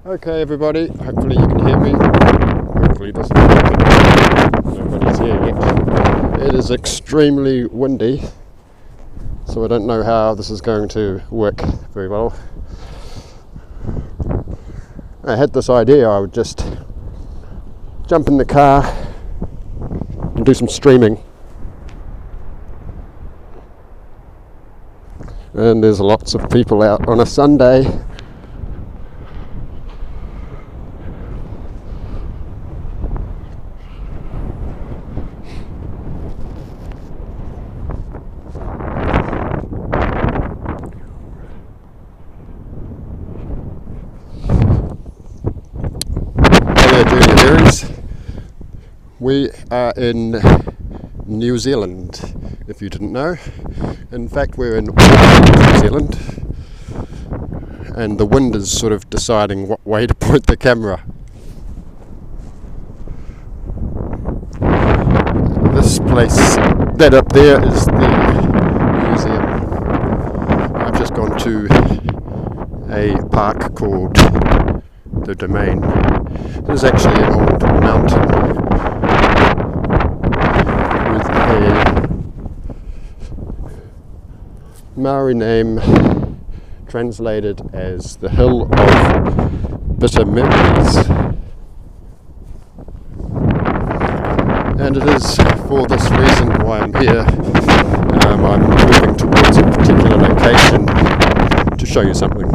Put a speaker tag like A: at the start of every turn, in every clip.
A: Okay everybody, hopefully you can hear me. Hopefully it doesn't happen. Nobody's here yet. It is extremely windy, so I don't know how this is going to work very well. I had this idea I would just jump in the car and do some streaming. And there's lots of people out on a Sunday. We are in New Zealand, if you didn't know. In fact, we're in Auckland, New Zealand, and the wind is sort of deciding what way to point the camera. This place, that up there is the museum. I've just gone to a park called the Domain. It is actually an old mountain with a Maori name translated as the Hill of Bitter Memories. And it is for this reason why I'm here. I'm moving towards a particular location to show you something.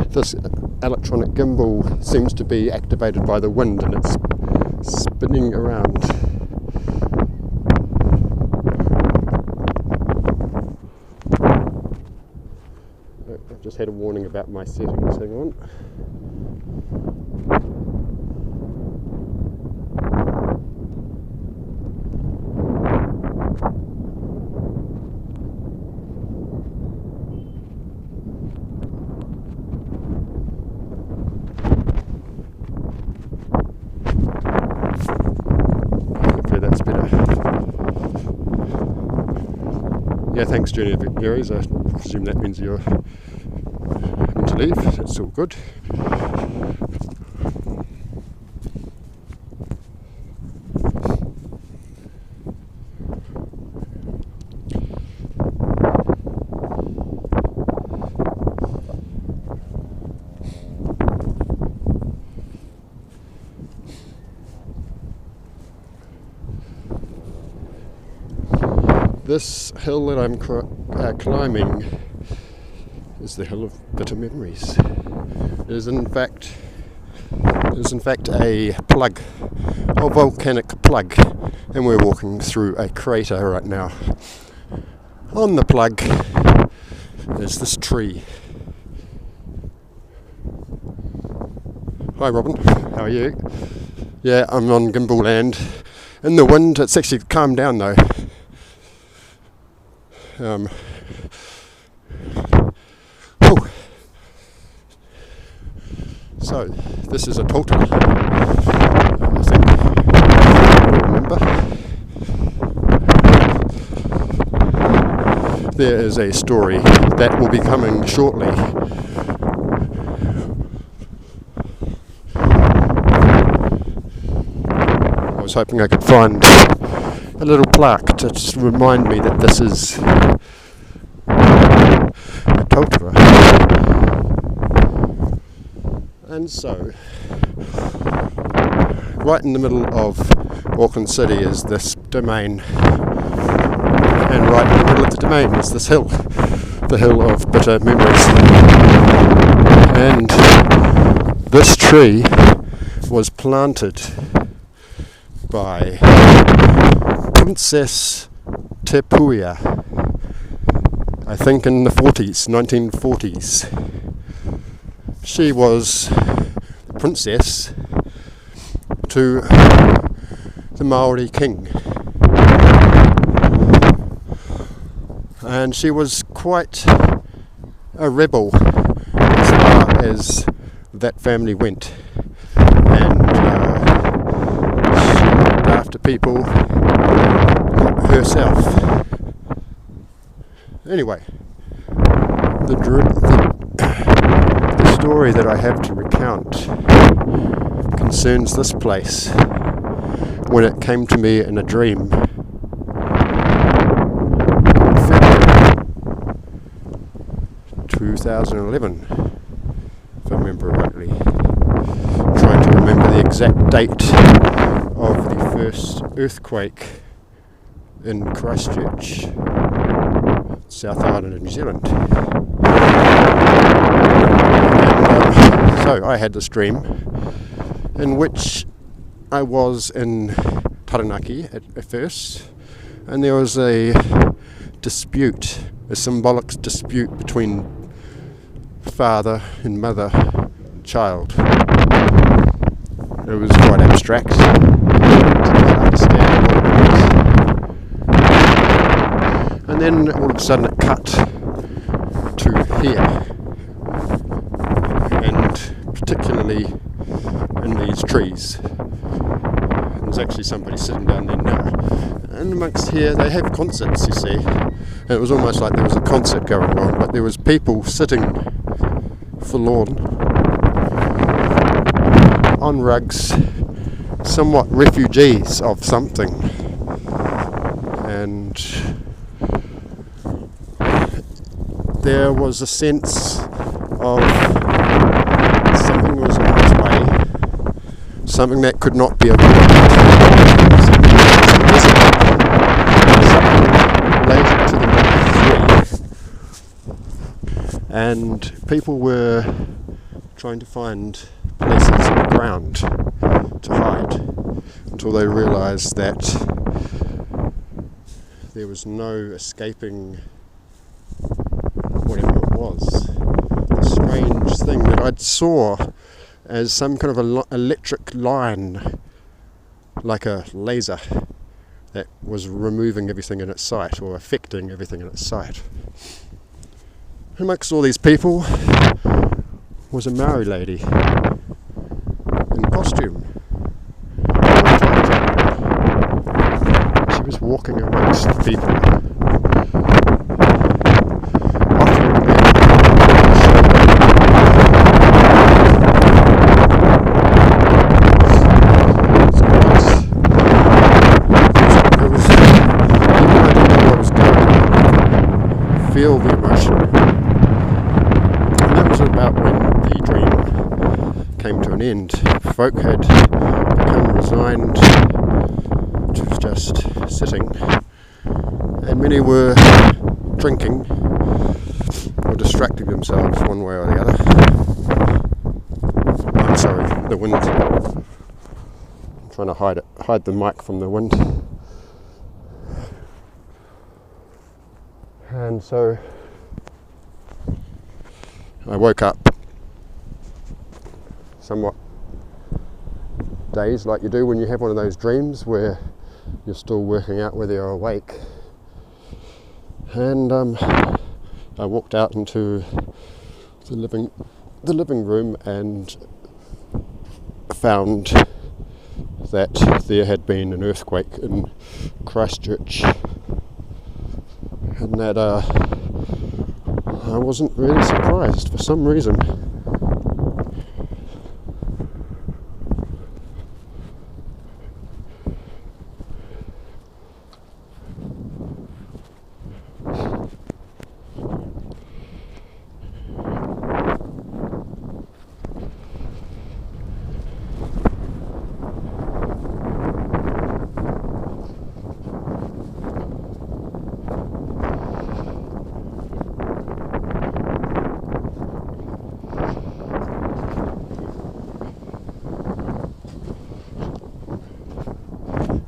A: This electronic gimbal seems to be activated by the wind and it's spinning around. I've just had a warning about my settings, hang on. That's better. Yeah, thanks, Journey of Aries. I presume that means you're having to leave. That's all good. This hill that I'm climbing is the Hill of Bitter Memories. It is in fact a plug, a volcanic plug, and we're walking through a crater right now. On the plug is this tree. Hi Robin, how are you? Yeah, I'm on gimbal land. In the wind, it's actually calmed down though. So this is a totara, I think. Remember, there is a story that will be coming shortly. I was hoping I could find a little plaque to just remind me that this is a totara. And so, right in the middle of Auckland City is this domain, and right in the middle of the domain is this hill, the Hill of Bitter Memories. And this tree was planted by Princess Te Puia, I think in the 1940s. She was the princess to the Maori king. and she was quite a rebel as far as that family went, and she looked after people, not herself. Anyway, the story that I have to recount concerns this place when it came to me in a dream. February 2011, if I remember rightly. Trying to remember the exact date of the first earthquake in Christchurch, South Island of New Zealand. And, so I had this dream in which I was in Taranaki at first, and there was a dispute, a symbolic dispute between father and mother, child. It was quite abstract. I didn't understand what it was. And then all of a sudden it cut to here, and particularly in these trees. And there's actually somebody sitting down there now. And amongst here they have concerts, you see. And it was almost like there was a concert going on, but there was people sitting forlorn on rugs, somewhat refugees of something. And there was a sense of something was on its way, something that could not be avoided, something related to the number 3, and people were trying to find places in the ground to hide until they realised that there was no escaping whatever it was. The strange thing that I'd saw as some kind of electric line, like a laser, that was removing everything in its sight, or affecting everything in its sight. Amongst all these people was a Maori lady in costume. She was walking amongst the people, offering them feel the emotion. And that was about when the dream came to an end. Folk had become resigned to just sitting, and many were drinking or distracting themselves one way or the other. I'm sorry, the wind. I'm trying to hide the mic from the wind. And so I woke up somewhat dazed, like you do when you have one of those dreams where you're still working out whether you're awake. And I walked out into the living room and found that there had been an earthquake in Christchurch. And that I wasn't really surprised for some reason.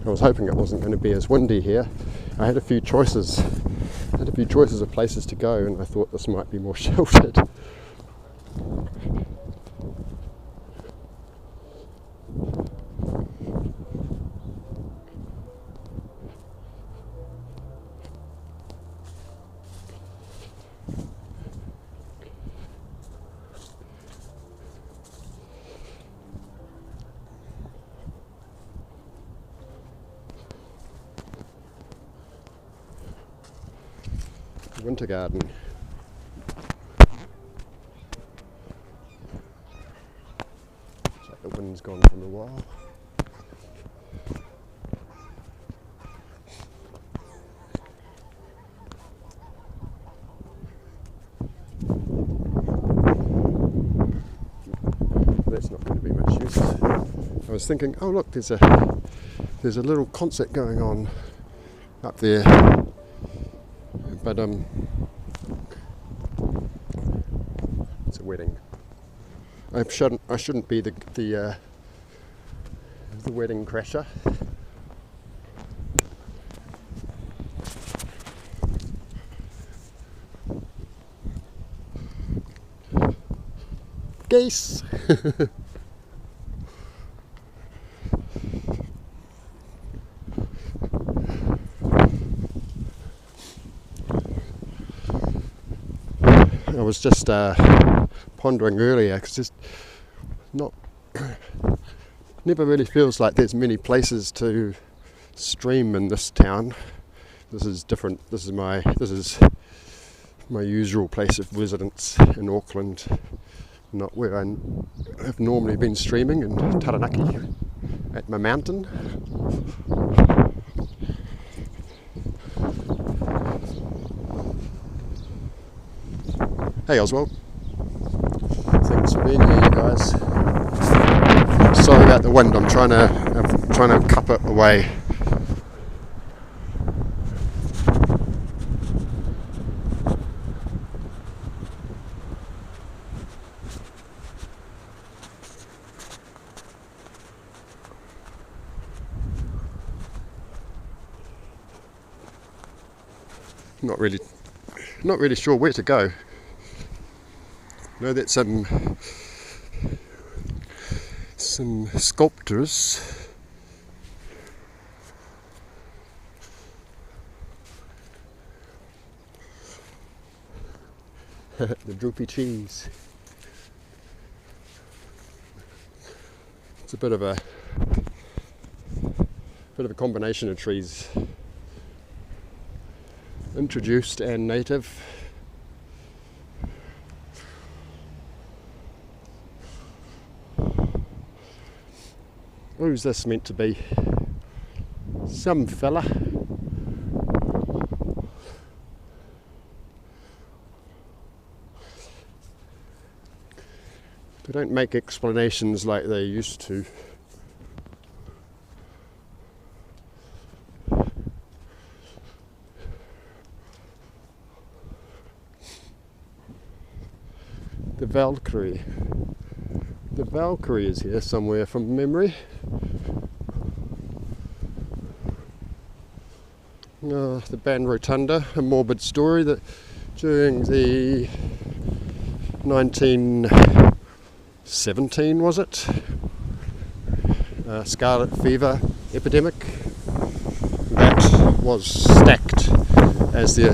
A: I was hoping it wasn't going to be as windy here. I had a few choices. Of places to go, and I thought this might be more sheltered. winter garden. Looks like the wind's gone from a while. That's not going to be much use. I was thinking, oh look, there's a little concert going on up there, but it's a wedding. I shouldn't be the wedding crasher. Geese. I was just pondering earlier, because it's never really feels like there's many places to stream in this town. This is different. This is my usual place of residence in Auckland, not where I have normally been streaming, in Taranaki at my mountain. Hey Oswald, thanks for being here, you guys. Sorry about the wind. I'm trying to cup it away. Not really sure where to go. I know that some sculptors the droopy cheese. It's a bit of a combination of trees, introduced and native. Who's this meant to be? Some fella. They don't make explanations like they used to. The Valkyrie. The Valkyrie is here somewhere from memory. The band Rotunda, a morbid story that during the 1917, was it? Scarlet fever epidemic that was stacked as the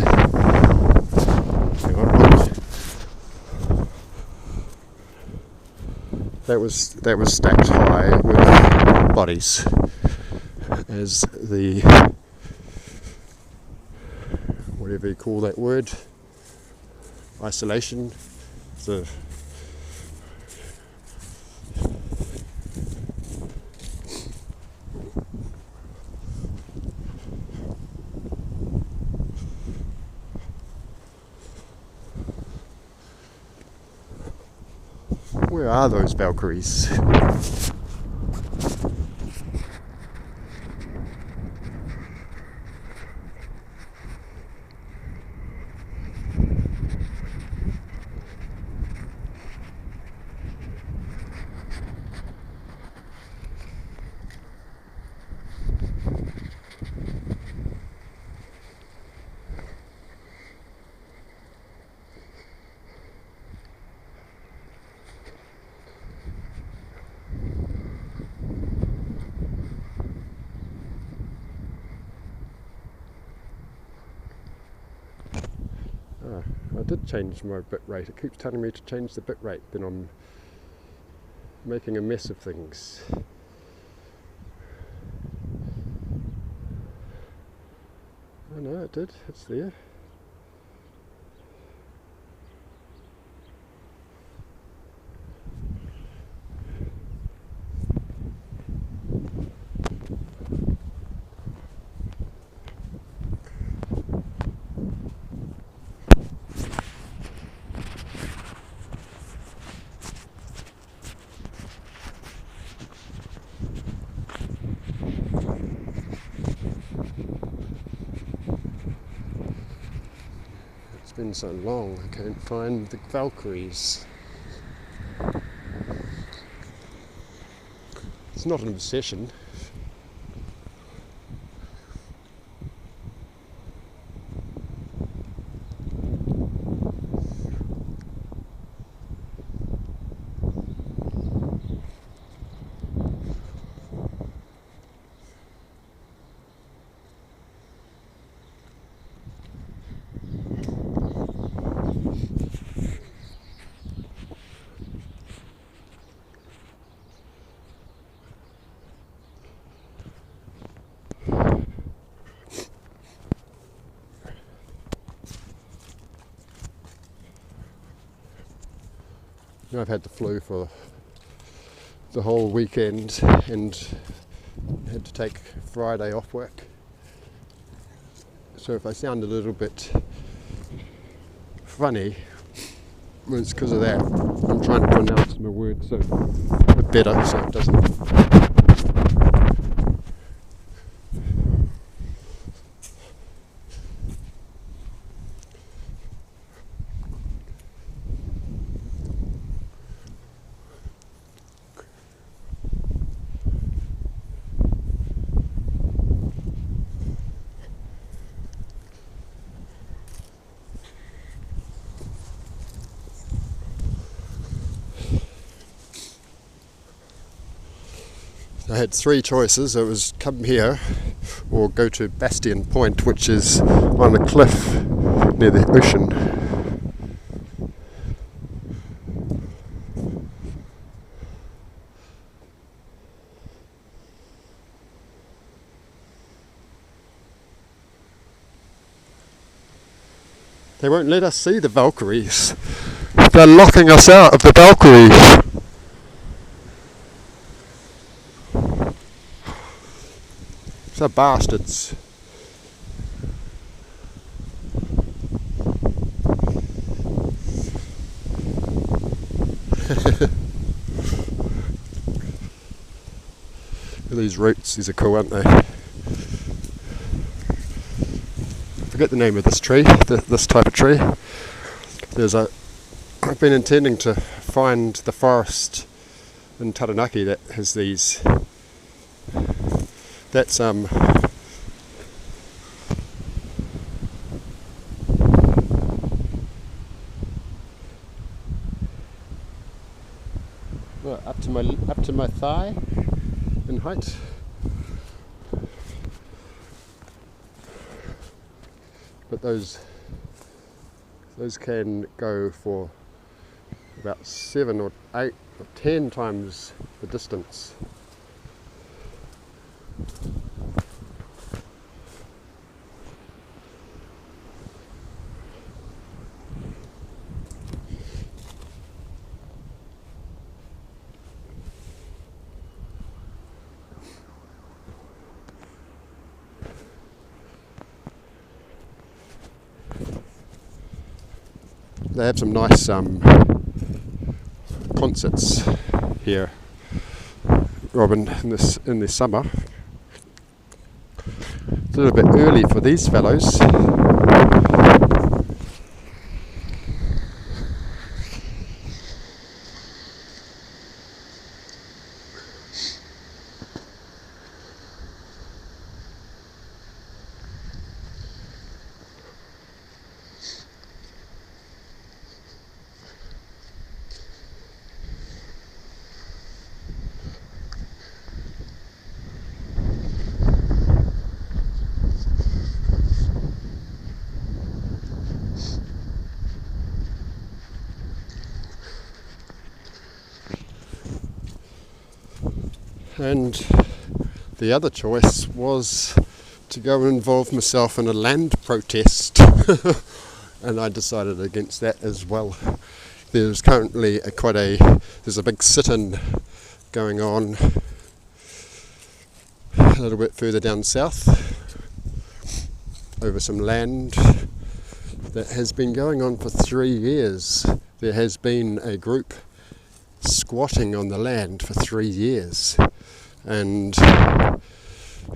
A: that was stacked high with bodies as the, whatever you call that word, isolation. So where are those Valkyries? I did change my bit rate. It keeps telling me to change the bit rate, then I'm making a mess of things. Oh no, it did. It's there. been so long, I can't find the Valkyries. It's not an obsession. I've had the flu for the whole weekend and had to take Friday off work. So if I sound a little bit funny, it's because of that. I'm trying to pronounce my words so better so it doesn't. I had three choices. It was come here or go to Bastion Point, which is on a cliff near the ocean. They won't let us see the Valkyries. They're locking us out of the Valkyries. The bastards. These roots, these are cool, aren't they? I forget the name of this tree, this type of tree. I've been intending to find the forest in Taranaki that has these. That's well, up to my thigh in height. But those can go for about 7 or 8 or 10 times the distance. They have some nice concerts here, Robin, in this summer. It's a little bit early for these fellows. And the other choice was to go and involve myself in a land protest and I decided against that as well. There's currently there's a big sit-in going on a little bit further down south over some land that has been going on for 3 years. There has been a group squatting on the land for 3 years, and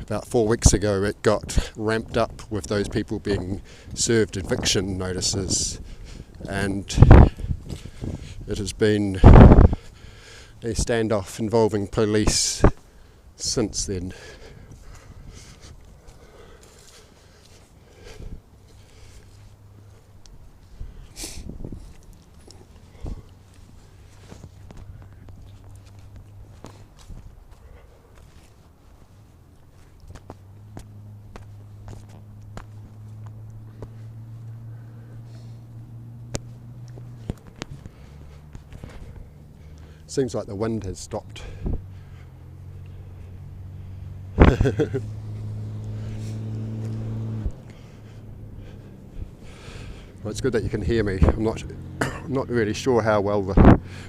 A: about 4 weeks ago it got ramped up with those people being served eviction notices, and it has been a standoff involving police since then. Seems like the wind has stopped. Well, it's good that you can hear me. I'm not really sure how well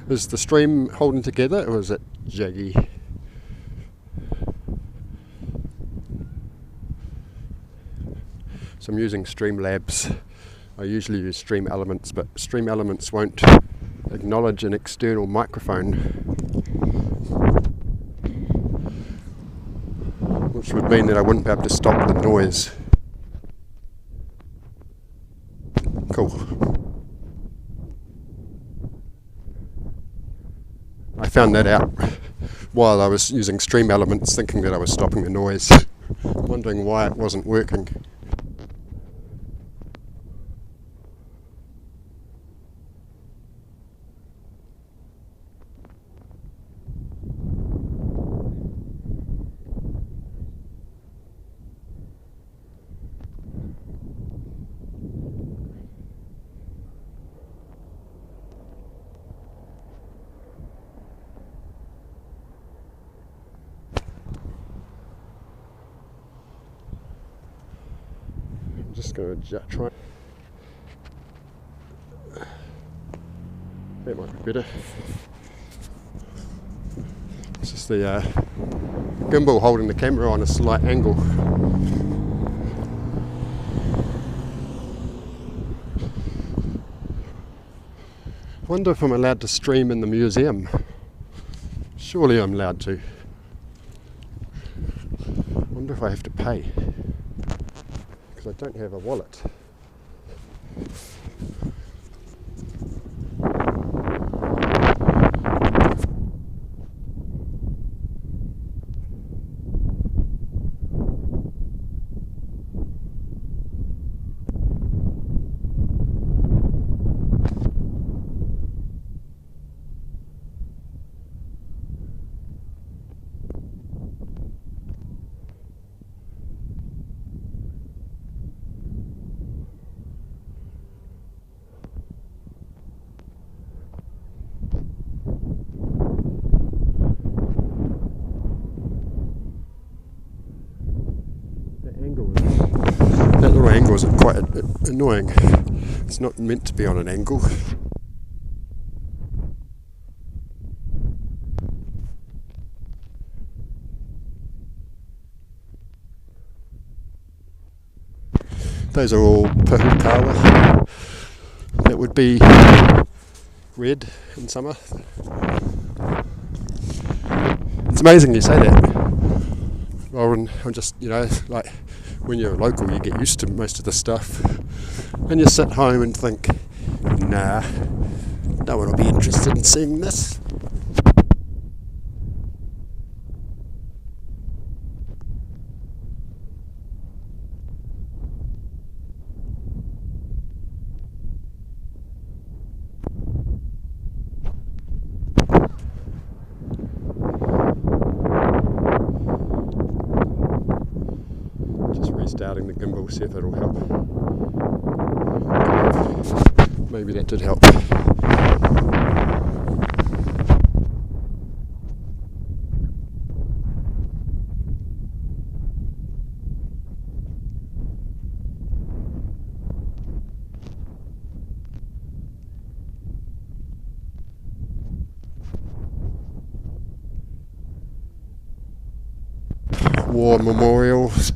A: is the stream holding together, or is it jaggy? So I'm using Streamlabs. I usually use Stream Elements, but Stream Elements won't acknowledge an external microphone, which would mean that I wouldn't be able to stop the noise. Cool. I found that out while I was using Stream Elements, thinking that I was stopping the noise, wondering why it wasn't working. Just going to try. That might be better. It's just the gimbal holding the camera on a slight angle. I wonder if I'm allowed to stream in the museum. Surely I'm allowed to. I wonder if I have to pay. I don't have a wallet. That little angle is quite annoying. It's not meant to be on an angle. Those are all pahukawa. That would be red in summer. It's amazing you say that. Well, I'm just, like when you're a local, you get used to most of the stuff, and you sit home and think, nah, no one will be interested in seeing this. Restarting the gimbal, see if it'll help. Maybe that did help. War memorials.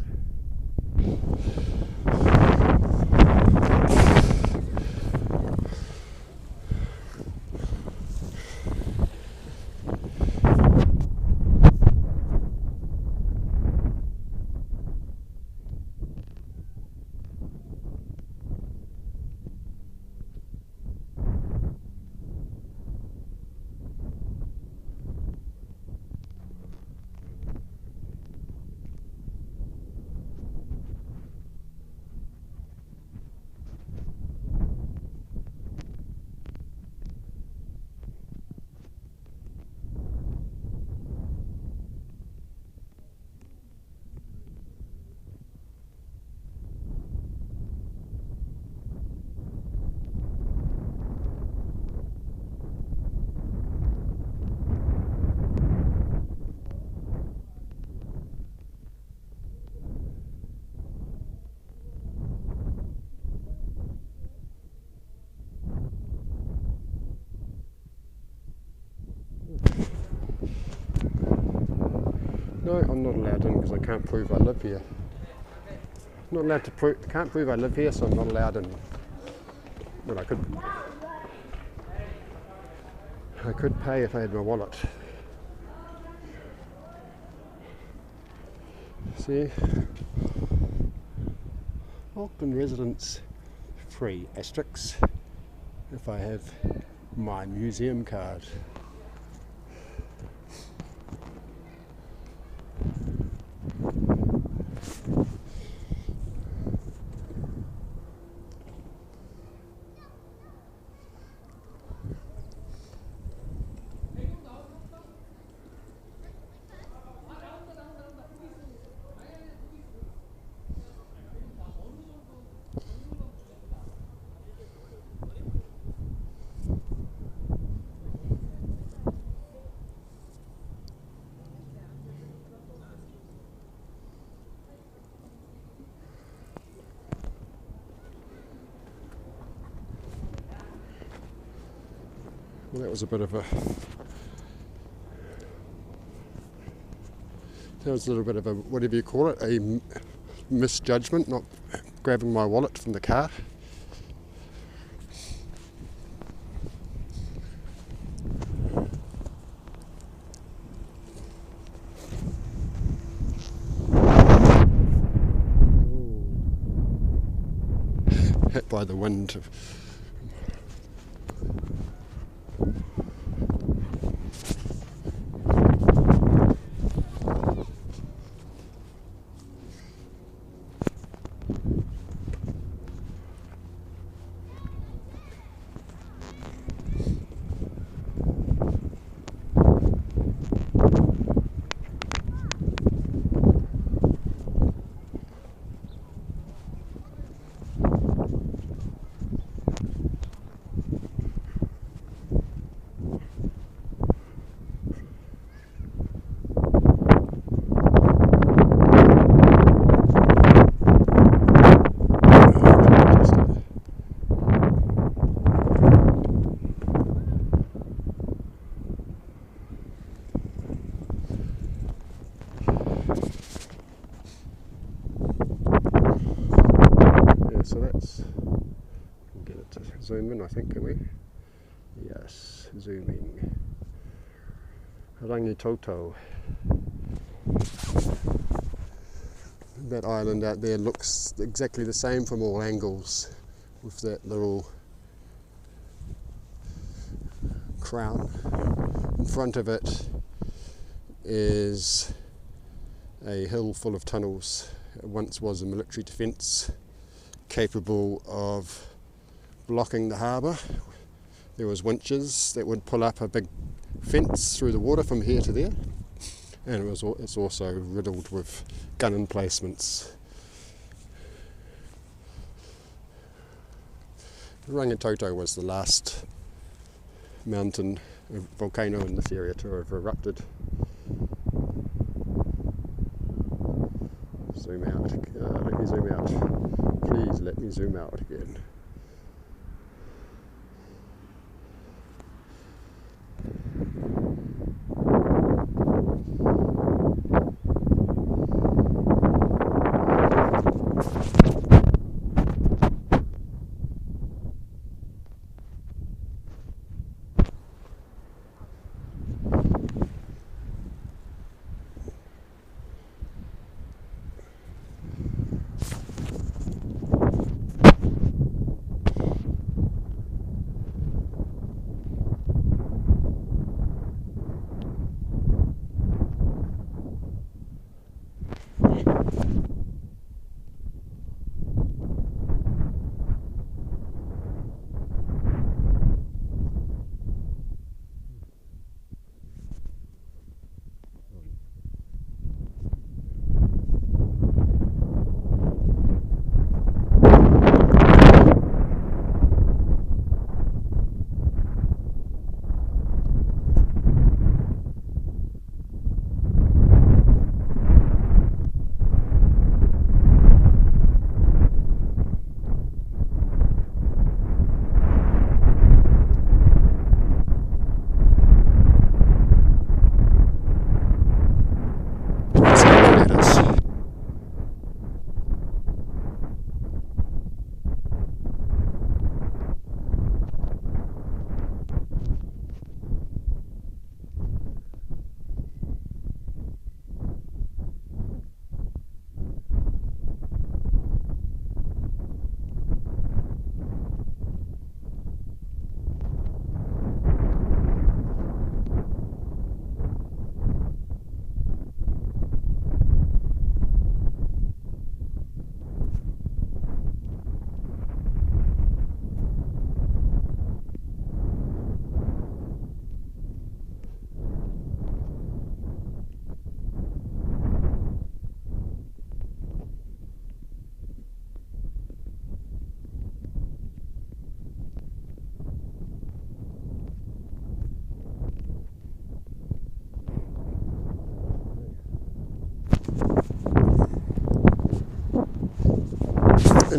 A: No, I'm not allowed in because I can't prove I live here. Not allowed to prove. Can't prove I live here, so I'm not allowed in. But I could. I could pay if I had my wallet. See, Auckland residents free asterisks if I have my museum card. Well, that was a bit of a. That was a little bit of a, whatever you call it, a misjudgment, not grabbing my wallet from the car. Hit by the wind. So that's, we'll get it to zoom in, I think, can we? Yes, zooming. Rangitoto. That island out there looks exactly the same from all angles, with that little crown. In front of it is a hill full of tunnels. It once was a military defence, capable of blocking the harbour. There was winches that would pull up a big fence through the water from here to there, and it's also riddled with gun emplacements. Rangitoto was the last mountain volcano in this area to have erupted. Zoom out. Let me zoom out. Please let me zoom out again.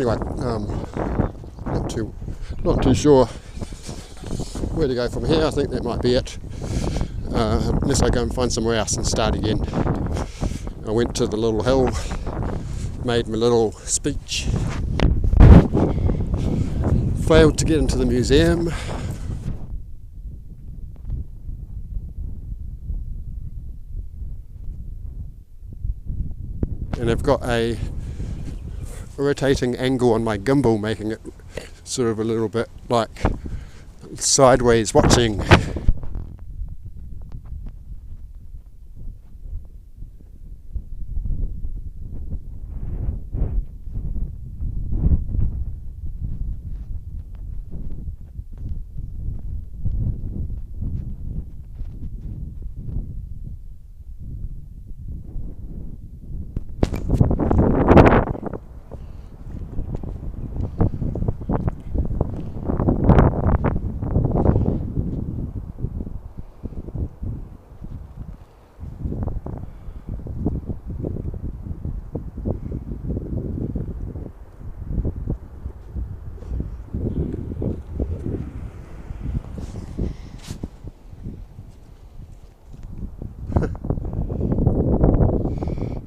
A: Anyway, not too sure where to go from here. I think that might be it, unless I go and find somewhere else and start again. I went to the little hill, made my little speech, failed to get into the museum, and I've got a rotating angle on my gimbal, making it sort of a little bit like sideways watching.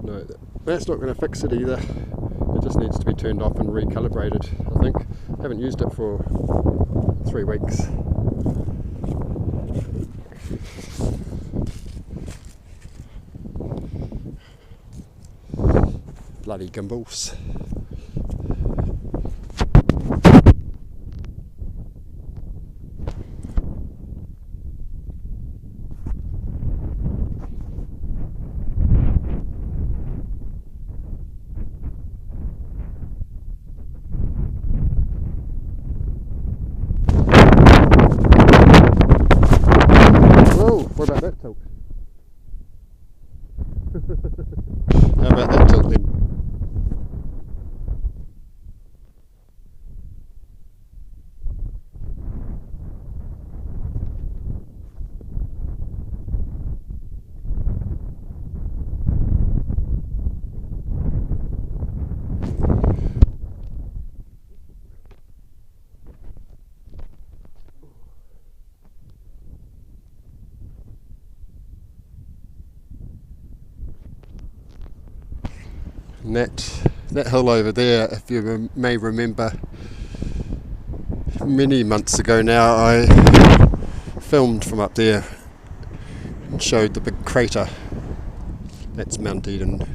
A: No, that's not going to fix it either. It just needs to be turned off and recalibrated, I think. I haven't used it for 3 weeks. Bloody gimbals. What about that tilt? How about that tilt then? And that hill over there, if you may remember, many months ago now, I filmed from up there and showed the big crater. That's Mount Eden.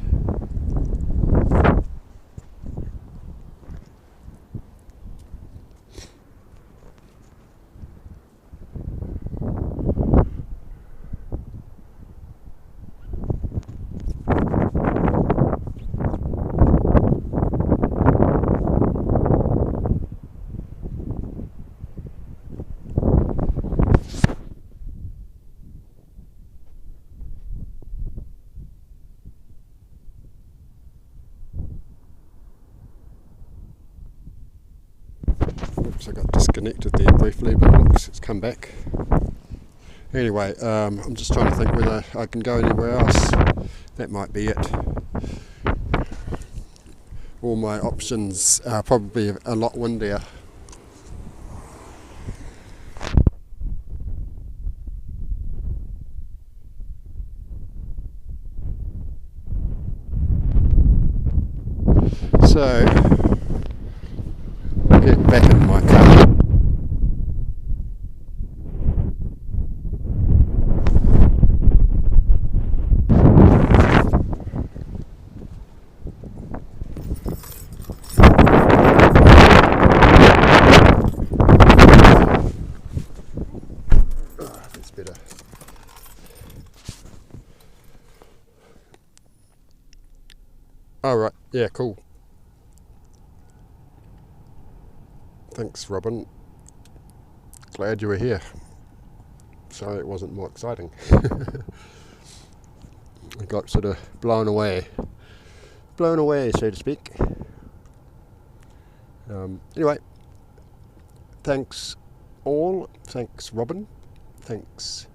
A: Oops, I got disconnected there briefly, but it's come back. Anyway, I'm just trying to think whether I can go anywhere else. That might be it. All my options are probably a lot windier. So, get back in my car. That's better. Alright, yeah, cool. Thanks, Robin. Glad you were here. Sorry it wasn't more exciting. I got sort of blown away, so to speak. Anyway, thanks all. Thanks, Robin. Thanks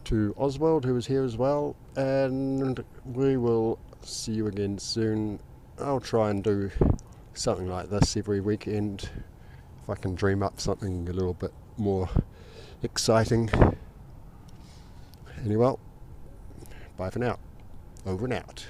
A: to Oswald, who was here as well. And we will see you again soon. I'll try and do something like this every weekend, if I can dream up something a little bit more exciting. Anyway, bye for now. Over and out.